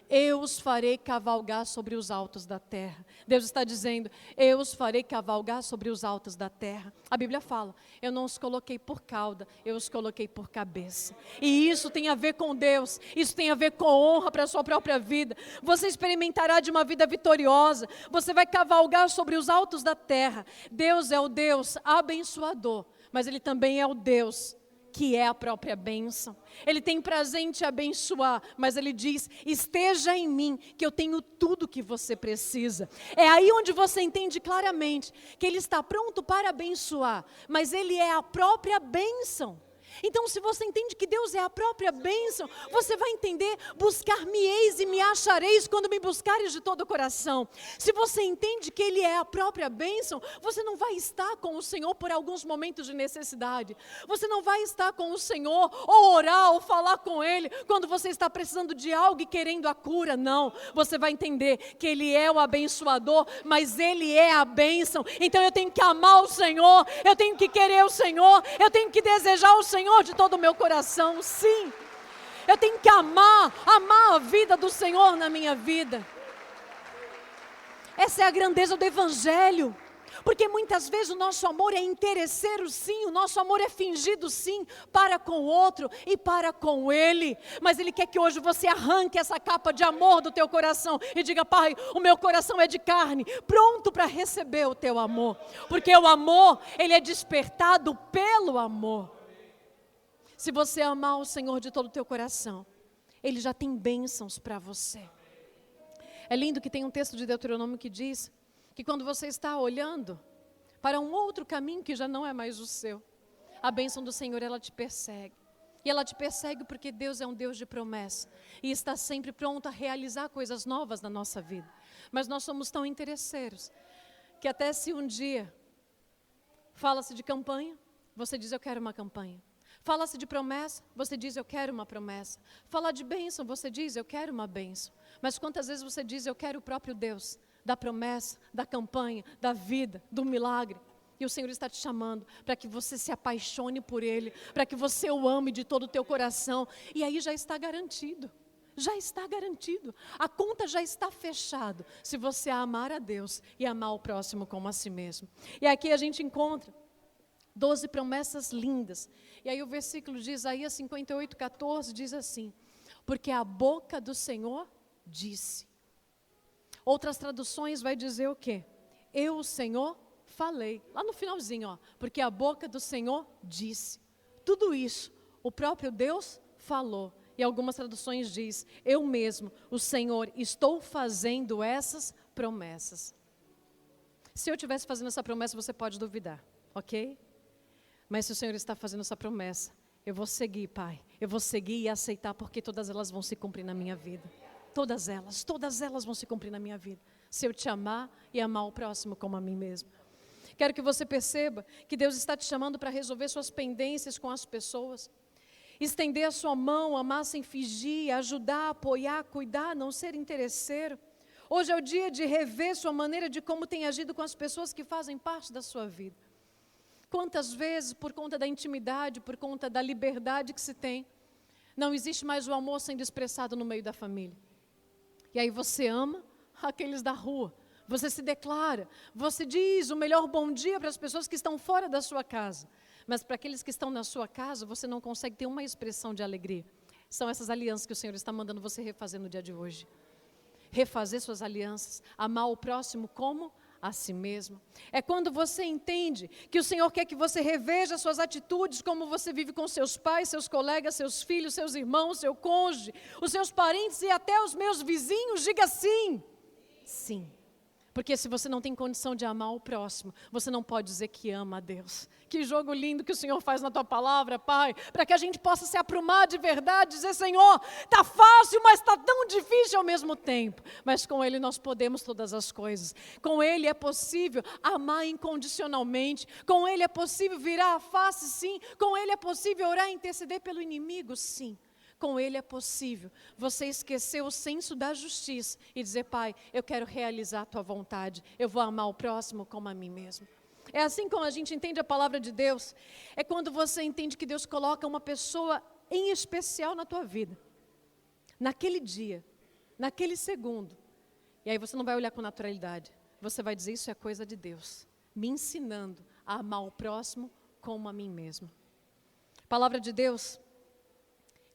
Eu os farei cavalgar sobre os altos da terra. Deus está dizendo, eu os farei cavalgar sobre os altos da terra. A Bíblia fala, eu não os coloquei por cauda, eu os coloquei por cabeça. E isso tem a ver com Deus, isso tem a ver com honra para a sua própria vida. Você experimentará de uma vida vitoriosa, você vai cavalgar sobre os altos da terra. Deus é o Deus abençoador, mas Ele também é o Deus que é a própria bênção. Ele tem prazer em te abençoar, mas Ele diz, esteja em mim, que eu tenho tudo que você precisa. É aí onde você entende claramente que Ele está pronto para abençoar, mas Ele é a própria bênção. Então, se você entende que Deus é a própria bênção, você vai entender, buscar-me-eis e me achareis quando me buscares de todo o coração. Se você entende que Ele é a própria bênção, você não vai estar com o Senhor por alguns momentos de necessidade. Você não vai estar com o Senhor, ou orar, ou falar com Ele, quando você está precisando de algo e querendo a cura. Não, você vai entender que Ele é o abençoador, mas Ele é a bênção. Então eu tenho que amar o Senhor, eu tenho que querer o Senhor, eu tenho que desejar o Senhor de todo o meu coração, sim. Eu tenho que amar a vida do Senhor na minha vida. Essa é a grandeza do Evangelho. Porque muitas vezes o nosso amor é interesseiro sim, o nosso amor é fingido sim, para com o outro e para com Ele. Mas Ele quer que hoje você arranque essa capa de amor do teu coração e diga, Pai, o meu coração é de carne, pronto para receber o teu amor. Porque o amor, ele é despertado pelo amor. Se você amar o Senhor de todo o teu coração, Ele já tem bênçãos para você. É lindo que tem um texto de Deuteronômio que diz que quando você está olhando para um outro caminho que já não é mais o seu, a bênção do Senhor, ela te persegue. E ela te persegue porque Deus é um Deus de promessa e está sempre pronto a realizar coisas novas na nossa vida. Mas nós somos tão interesseiros que até se um dia fala-se de campanha, você diz, eu quero uma campanha. Fala-se de promessa, você diz, eu quero uma promessa. Fala de bênção, você diz, eu quero uma bênção. Mas quantas vezes você diz, eu quero o próprio Deus, da promessa, da campanha, da vida, do milagre. E o Senhor está te chamando para que você se apaixone por Ele, para que você o ame de todo o teu coração. E aí já está garantido, já está garantido. A conta já está fechada, se você amar a Deus e amar o próximo como a si mesmo. E aqui a gente encontra 12 promessas lindas. E aí o versículo de Isaías 58:14 diz assim, porque a boca do Senhor disse. Outras traduções vai dizer o quê? Eu, o Senhor, falei. Lá no finalzinho, ó, porque a boca do Senhor disse. tudo isso, o próprio Deus falou. E algumas traduções diz, eu mesmo, o Senhor, estou fazendo essas promessas. Se eu estivesse fazendo essa promessa, você pode duvidar, ok? Mas se o Senhor está fazendo essa promessa, eu vou seguir, Pai. Eu vou seguir e aceitar, porque todas elas vão se cumprir na minha vida. Todas elas vão se cumprir na minha vida. Se eu te amar e amar o próximo como a mim mesmo. Quero que você perceba que Deus está te chamando para resolver suas pendências com as pessoas. Estender a sua mão, amar sem fingir, ajudar, apoiar, cuidar, não ser interesseiro. Hoje é o dia de rever sua maneira de como tem agido com as pessoas que fazem parte da sua vida. Quantas vezes, por conta da intimidade, por conta da liberdade que se tem, não existe mais o amor sendo expressado no meio da família. E aí você ama aqueles da rua, você se declara, você diz o melhor bom dia para as pessoas que estão fora da sua casa. Mas para aqueles que estão na sua casa, você não consegue ter uma expressão de alegria. São essas alianças que o Senhor está mandando você refazer no dia de hoje. Refazer suas alianças, amar o próximo como a si mesmo. É quando você entende que o Senhor quer que você reveja suas atitudes, como você vive com seus pais, seus colegas, seus filhos, seus irmãos, seu cônjuge, os seus parentes e até os meus vizinhos. Diga sim. Sim. Porque se você não tem condição de amar o próximo, você não pode dizer que ama a Deus. Que jogo lindo que o Senhor faz na tua palavra, Pai, para que a gente possa se aprumar de verdade, dizer, Senhor, está fácil, mas está tão difícil ao mesmo tempo. Mas com Ele nós podemos todas as coisas. Com Ele é possível amar incondicionalmente. Com Ele é possível virar a face, sim. Com Ele é possível orar e interceder pelo inimigo, sim. Com Ele é possível você esquecer o senso da justiça e dizer, Pai, eu quero realizar a Tua vontade, eu vou amar o próximo como a mim mesmo. É assim como a gente entende a palavra de Deus, é quando você entende que Deus coloca uma pessoa em especial na tua vida, naquele dia, naquele segundo, e aí você não vai olhar com naturalidade, você vai dizer, isso é coisa de Deus, me ensinando a amar o próximo como a mim mesmo. Palavra de Deus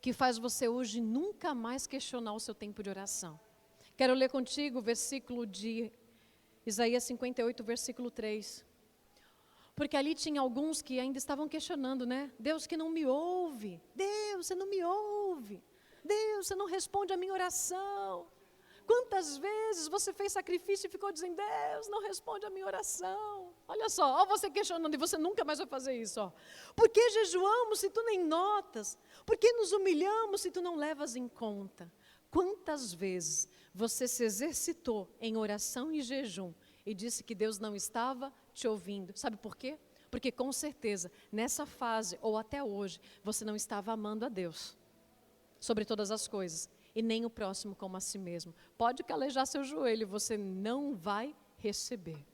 que faz você hoje nunca mais questionar o seu tempo de oração. Quero ler contigo o versículo de Isaías 58, versículo 3. Porque ali tinha alguns que ainda estavam questionando, né? Deus que não me ouve. Deus, você não me ouve. Deus, você não responde a minha oração. Quantas vezes você fez sacrifício e ficou dizendo, Deus, não responde a minha oração. Olha só, ó, você questionando e você nunca mais vai fazer isso. Ó. Por que jejuamos se tu nem notas? Por que nos humilhamos se tu não levas em conta? Quantas vezes você se exercitou em oração e jejum e disse que Deus não estava te ouvindo? Sabe por quê? Porque com certeza, nessa fase ou até hoje, você não estava amando a Deus sobre todas as coisas. E nem o próximo como a si mesmo. Pode calejar seu joelho, você não vai receber.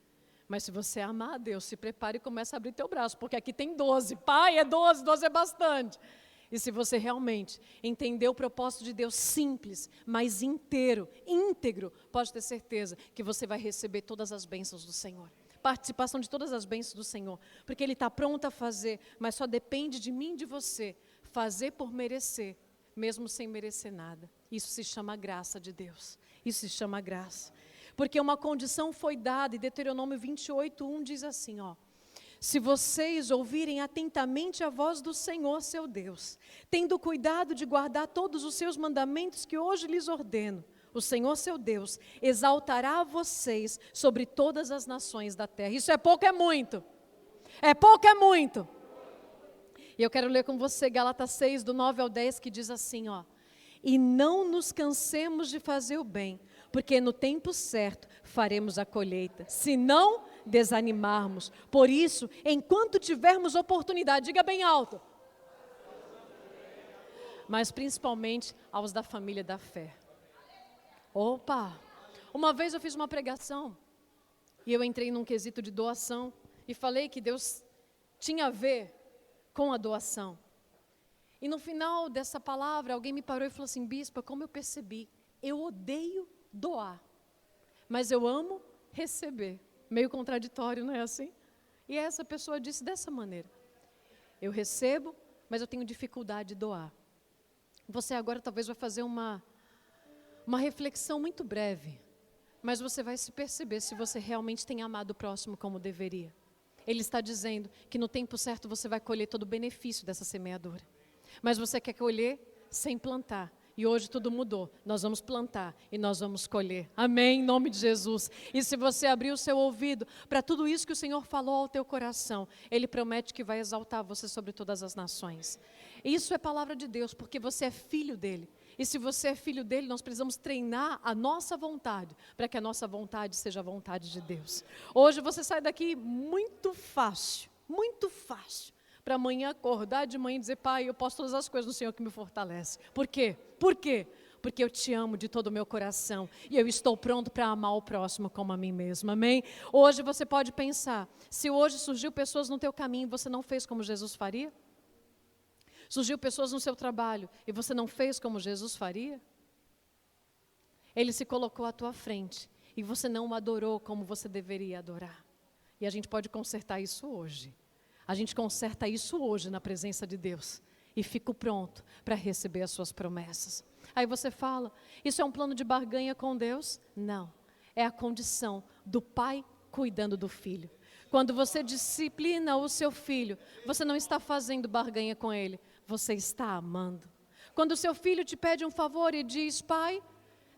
Mas se você amar a Deus, se prepare e comece a abrir teu braço, porque aqui tem 12. Pai, é 12, 12 é bastante. E se você realmente entender o propósito de Deus simples, mas inteiro, íntegro, pode ter certeza que você vai receber todas as bênçãos do Senhor. Participação de todas as bênçãos do Senhor. Porque Ele está pronto a fazer, mas só depende de mim e de você. Fazer por merecer, mesmo sem merecer nada. Isso se chama graça de Deus. Isso se chama graça. Porque uma condição foi dada, e Deuteronômio 28:1 diz assim, ó. Se vocês ouvirem atentamente a voz do Senhor, seu Deus, tendo cuidado de guardar todos os seus mandamentos que hoje lhes ordeno, o Senhor, seu Deus, exaltará vocês sobre todas as nações da terra. Isso é pouco, é muito? É pouco, é muito? E eu quero ler com você Gálatas 6, do 9 ao 10, que diz assim, ó. E não nos cansemos de fazer o bem, porque no tempo certo faremos a colheita, se não desanimarmos. Por isso, enquanto tivermos oportunidade, diga bem alto, mas principalmente aos da família da fé. Opa! Uma vez eu fiz uma pregação, e eu entrei num quesito de doação, e falei que Deus tinha a ver com a doação. E no final dessa palavra, alguém me parou e falou assim, bispa, como eu percebi, eu odeio doar, mas eu amo receber. Meio contraditório, não é assim? E essa pessoa disse dessa maneira, eu recebo, mas eu tenho dificuldade de doar. Você agora talvez vai fazer uma reflexão muito breve, mas você vai se perceber se você realmente tem amado o próximo como deveria. Ele está dizendo que no tempo certo você vai colher todo o benefício dessa semeadura. Mas você quer colher sem plantar. E hoje tudo mudou. Nós vamos plantar e nós vamos colher. Amém, em nome de Jesus. E se você abrir o seu ouvido para tudo isso que o Senhor falou ao teu coração, Ele promete que vai exaltar você sobre todas as nações. Isso é palavra de Deus, porque você é filho dEle. E se você é filho dEle, nós precisamos treinar a nossa vontade, para que a nossa vontade seja a vontade de Deus. Hoje você sai daqui muito fácil, para amanhã acordar de manhã e dizer, Pai, eu posso todas as coisas do Senhor que me fortalece. Por quê? Por quê? Porque eu te amo de todo o meu coração e eu estou pronto para amar o próximo como a mim mesmo, amém? Hoje você pode pensar, se hoje surgiu pessoas no teu caminho e você não fez como Jesus faria? Surgiu pessoas no seu trabalho e você não fez como Jesus faria? Ele se colocou à tua frente e você não o adorou como você deveria adorar. E a gente pode consertar isso hoje. A gente conserta isso hoje na presença de Deus e fico pronto para receber as suas promessas. Aí você fala, isso é um plano de barganha com Deus? Não, é a condição do pai cuidando do filho. Quando você disciplina o seu filho, você não está fazendo barganha com ele, você está amando. Quando o seu filho te pede um favor e diz, pai,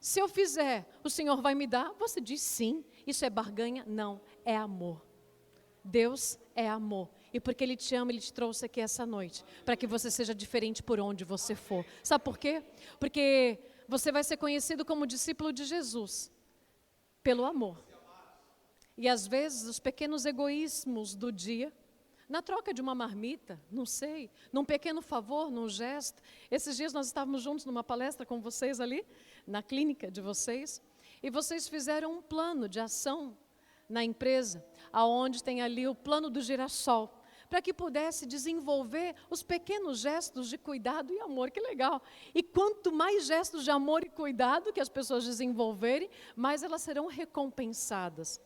se eu fizer, o Senhor vai me dar? Você diz sim, isso é barganha? Não, é amor. Deus é amor. E porque Ele te ama, Ele te trouxe aqui essa noite, para que você seja diferente por onde você for. Sabe por quê? Porque você vai ser conhecido como discípulo de Jesus, pelo amor. E às vezes os pequenos egoísmos do dia, na troca de uma marmita, não sei, num pequeno favor, num gesto. Esses dias nós estávamos juntos numa palestra com vocês ali, na clínica de vocês, e vocês fizeram um plano de ação na empresa, aonde tem ali o plano do girassol, para que pudesse desenvolver os pequenos gestos de cuidado e amor. Que legal! E quanto mais gestos de amor e cuidado que as pessoas desenvolverem, mais elas serão recompensadas.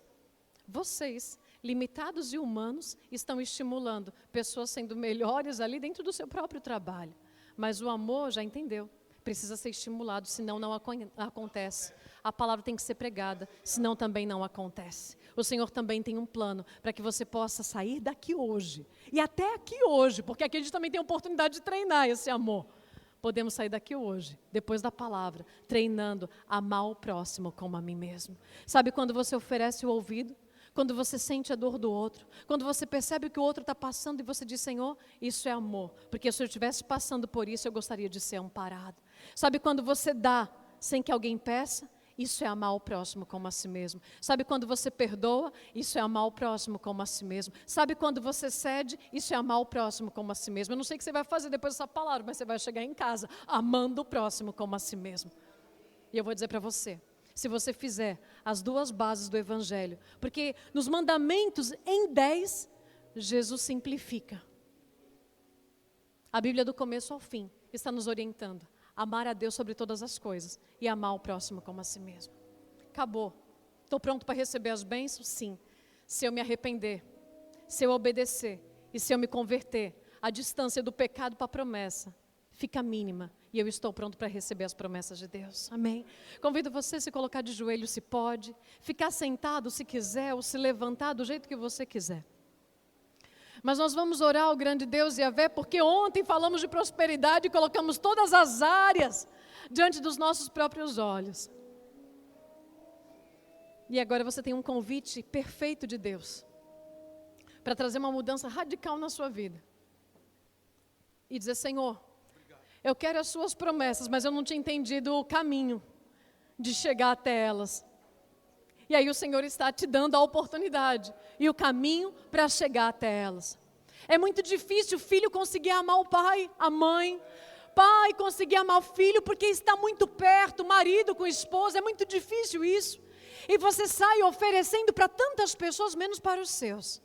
Vocês, limitados e humanos, estão estimulando pessoas sendo melhores ali dentro do seu próprio trabalho. Mas o amor, já entendeu, precisa ser estimulado, senão não acontece. A palavra tem que ser pregada, senão também não acontece. O Senhor também tem um plano para que você possa sair daqui hoje, e até aqui hoje, porque aqui a gente também tem a oportunidade de treinar esse amor. Podemos sair daqui hoje, depois da palavra, treinando a amar o próximo como a mim mesmo. Sabe quando você oferece o ouvido? Quando você sente a dor do outro, quando você percebe o que o outro está passando e você diz, Senhor, isso é amor, porque se eu estivesse passando por isso, eu gostaria de ser amparado. Sabe quando você dá sem que alguém peça? Isso é amar o próximo como a si mesmo. Sabe quando você perdoa? Isso é amar o próximo como a si mesmo. Sabe quando você cede? Isso é amar o próximo como a si mesmo. Eu não sei o que você vai fazer depois dessa palavra, mas você vai chegar em casa amando o próximo como a si mesmo. E eu vou dizer para você, se você fizer as duas bases do Evangelho, porque nos mandamentos em 10, Jesus simplifica. A Bíblia do começo ao fim está nos orientando. Amar a Deus sobre todas as coisas e amar o próximo como a si mesmo. Acabou. Estou pronto para receber as bênçãos? Sim. Se eu me arrepender, se eu obedecer e se eu me converter, a distância do pecado para a promessa fica mínima e eu estou pronto para receber as promessas de Deus. Amém? Convido você a se colocar de joelho se pode, ficar sentado se quiser ou se levantar do jeito que você quiser. Mas nós vamos orar ao grande Deus Yahvé, porque ontem falamos de prosperidade e colocamos todas as áreas diante dos nossos próprios olhos. E agora você tem um convite perfeito de Deus para trazer uma mudança radical na sua vida. E dizer, Senhor, eu quero as suas promessas, mas eu não tinha entendido o caminho de chegar até elas. E aí o Senhor está te dando a oportunidade e o caminho para chegar até elas. É muito difícil o filho conseguir amar o pai, a mãe. Pai conseguir amar o filho porque está muito perto, marido com esposa, é muito difícil isso. E você sai oferecendo para tantas pessoas, menos para os seus.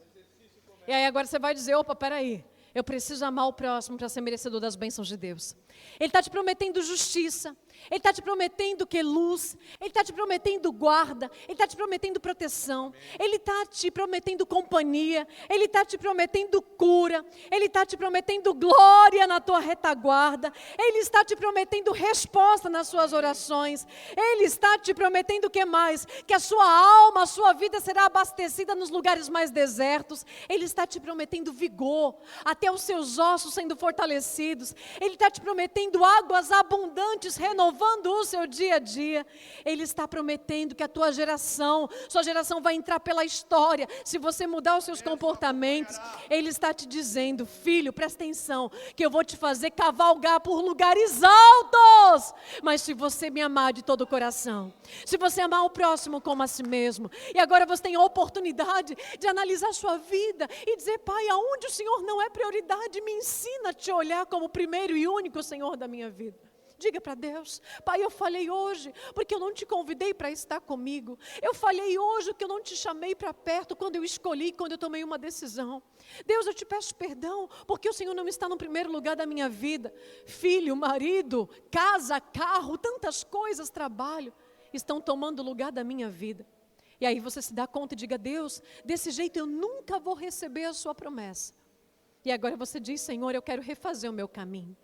E aí agora você vai dizer, opa, peraí. Eu preciso amar o próximo para ser merecedor das bênçãos de Deus. Ele está te prometendo justiça. Ele está te prometendo que luz. Ele está te prometendo guarda. Ele está te prometendo proteção. Ele está te prometendo companhia. Ele está te prometendo cura. Ele está te prometendo glória na tua retaguarda. Ele está te prometendo resposta nas suas orações. Ele está te prometendo o que mais? Que a sua alma, a sua vida será abastecida nos lugares mais desertos. Ele está te prometendo vigor, até os seus ossos sendo fortalecidos. Ele está te prometendo águas abundantes, renovando o seu dia a dia. Ele está prometendo que a tua geração, sua geração vai entrar pela história, se você mudar os seus comportamentos. Ele está te dizendo: filho, presta atenção, que eu vou te fazer cavalgar por lugares altos, mas se você me amar de todo o coração, se você amar o próximo como a si mesmo. E agora você tem a oportunidade de analisar a sua vida e dizer: pai, aonde o Senhor não é prioridade, me ensina a te olhar como o primeiro e único Senhor da minha vida. Diga para Deus: pai, eu falhei hoje porque eu não te convidei para estar comigo. Eu falhei hoje porque eu não te chamei para perto quando eu escolhi, quando eu tomei uma decisão. Deus, eu te peço perdão porque o Senhor não está no primeiro lugar da minha vida. Filho, marido, casa, carro, tantas coisas, trabalho, estão tomando o lugar da minha vida. E aí você se dá conta e diga: Deus, desse jeito eu nunca vou receber a sua promessa. E agora você diz: Senhor, eu quero refazer o meu caminho.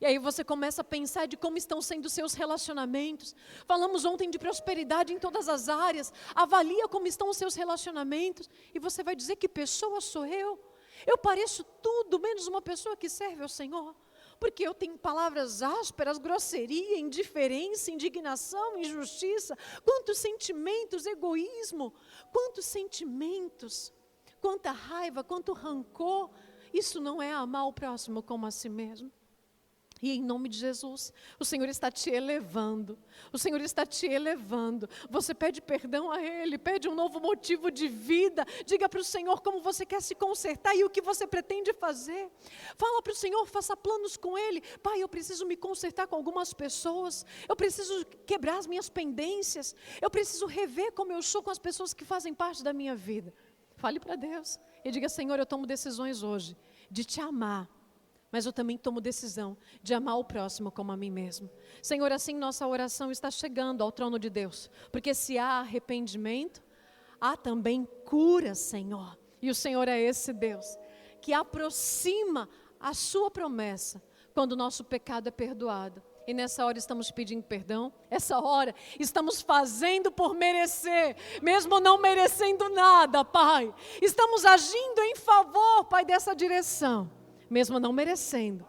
E aí você começa a pensar de como estão sendo os seus relacionamentos. Falamos ontem de prosperidade em todas as áreas. Avalia como estão os seus relacionamentos. E você vai dizer: que pessoa sou eu? Eu pareço tudo menos uma pessoa que serve ao Senhor. Porque eu tenho palavras ásperas, grosseria, indiferença, indignação, injustiça. Quantos sentimentos, egoísmo. Quantos sentimentos. Quanta raiva, quanto rancor. Isso não é amar o próximo como a si mesmo. E em nome de Jesus, o Senhor está te elevando. O Senhor está te elevando. Você pede perdão a Ele, pede um novo motivo de vida. Diga para o Senhor como você quer se consertar e o que você pretende fazer. Fala para o Senhor, faça planos com Ele. Pai, eu preciso me consertar com algumas pessoas. Eu preciso quebrar as minhas pendências. Eu preciso rever como eu sou com as pessoas que fazem parte da minha vida. Fale para Deus e diga: Senhor, eu tomo decisões hoje de te amar. Mas eu também tomo decisão de amar o próximo como a mim mesmo. Senhor, assim nossa oração está chegando ao trono de Deus. Porque se há arrependimento, há também cura, Senhor. E o Senhor é esse Deus que aproxima a sua promessa quando o nosso pecado é perdoado. E nessa hora estamos pedindo perdão. Essa hora estamos fazendo por merecer, mesmo não merecendo nada, Pai. Estamos agindo em favor, Pai, dessa direção. Mesmo não merecendo,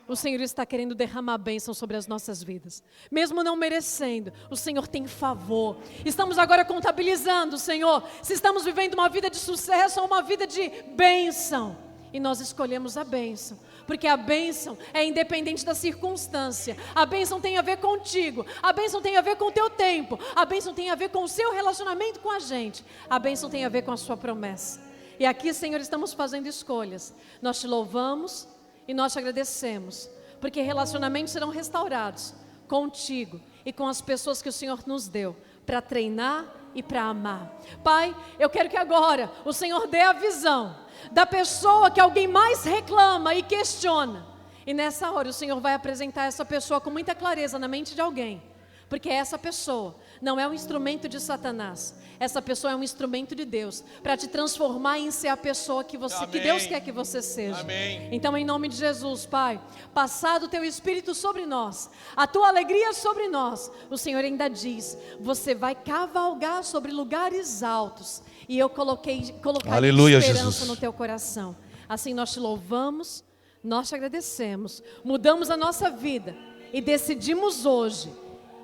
o Senhor está querendo derramar bênção sobre as nossas vidas. Mesmo não merecendo, o Senhor tem favor. Estamos agora contabilizando, Senhor, se estamos vivendo uma vida de sucesso ou uma vida de bênção. E nós escolhemos a bênção, porque a bênção é independente da circunstância. A bênção tem a ver contigo, a bênção tem a ver com o teu tempo, a bênção tem a ver com o seu relacionamento com a gente, a bênção tem a ver com a sua promessa. E aqui, Senhor, estamos fazendo escolhas. Nós te louvamos e nós te agradecemos, porque relacionamentos serão restaurados contigo e com as pessoas que o Senhor nos deu para treinar e para amar. Pai, eu quero que agora o Senhor dê a visão da pessoa que alguém mais reclama e questiona. E nessa hora o Senhor vai apresentar essa pessoa com muita clareza na mente de alguém. Porque essa pessoa não é um instrumento de Satanás. Essa pessoa é um instrumento de Deus para te transformar em ser a pessoa que Deus quer que você seja. Amém. Então, em nome de Jesus, Pai, passado o teu Espírito sobre nós, a tua alegria sobre nós, o Senhor ainda diz: você vai cavalgar sobre lugares altos. E eu coloquei Aleluia, esperança Jesus. no teu coração. Assim nós te louvamos, nós te agradecemos, mudamos a nossa vida e decidimos hoje.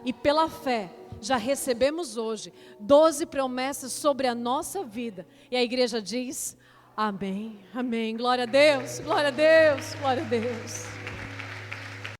E pela fé, já recebemos hoje 12 promessas sobre a nossa vida. E a igreja diz: amém, amém. Glória a Deus, glória a Deus, glória a Deus.